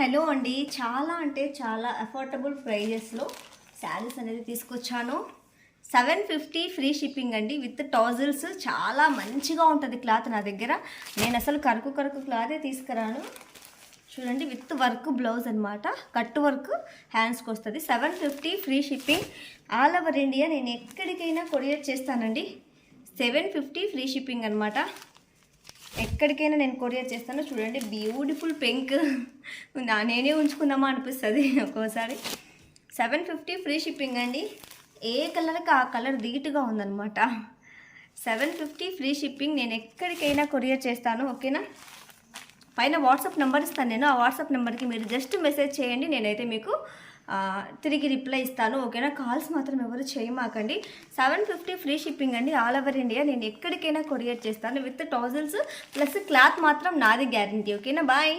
Hello అండి, చాలా అంటే చాలా అఫోర్డబుల్ ప్రైజెస్లో శారీస్ అనేది తీసుకొచ్చాను. 750 ఫ్రీ షిప్పింగ్ అండి, విత్ టాజిల్స్. చాలా మంచిగా ఉంటుంది క్లాత్ నా దగ్గర. నేను అసలు కరుకు క్లాతే తీసుకురాను. చూడండి, విత్ వర్క్ బ్లౌజ్ అనమాట, కట్ వర్క్ హ్యాండ్స్కి వస్తుంది. 750 free shipping, all over India. నేను ఎక్కడికైనా కొరియర్ చేస్తానండి. 750 ఫ్రీ షిప్పింగ్ అనమాట. ఎక్కడికైనా నేను కొరియర్ చేస్తాను. చూడండి, బ్యూటిఫుల్ పింక్, నేనే ఉంచుకుందామా అనిపిస్తుంది ఒక్కోసారి. 750 ఫ్రీ షిప్పింగ్ అండి. ఏ కలర్కి ఆ కలర్ ధీటుగా ఉందన్నమాట. 750 ఫ్రీ షిప్పింగ్, నేను ఎక్కడికైనా కొరియర్ చేస్తాను. ఓకేనా? పైన వాట్సాప్ నెంబర్ ఇస్తాను నేను. ఆ వాట్సాప్ నెంబర్కి మీరు జస్ట్ మెసేజ్ చేయండి, నేనైతే మీకు తిరిగి రిప్లై ఇస్తాను. ఓకేనా? కాల్స్ మాత్రం ఎవరు చేయమాకండి. 750 ఫ్రీ షిప్పింగ్ అండి, ఆల్ ఓవర్ ఇండియా. నేను ఎక్కడికైనా కొరియర్ చేస్తాను, విత్ టాజిల్స్ ప్లస్ క్లాత్ మాత్రం నాది గ్యారంటీ. ఓకేనా? బాయ్.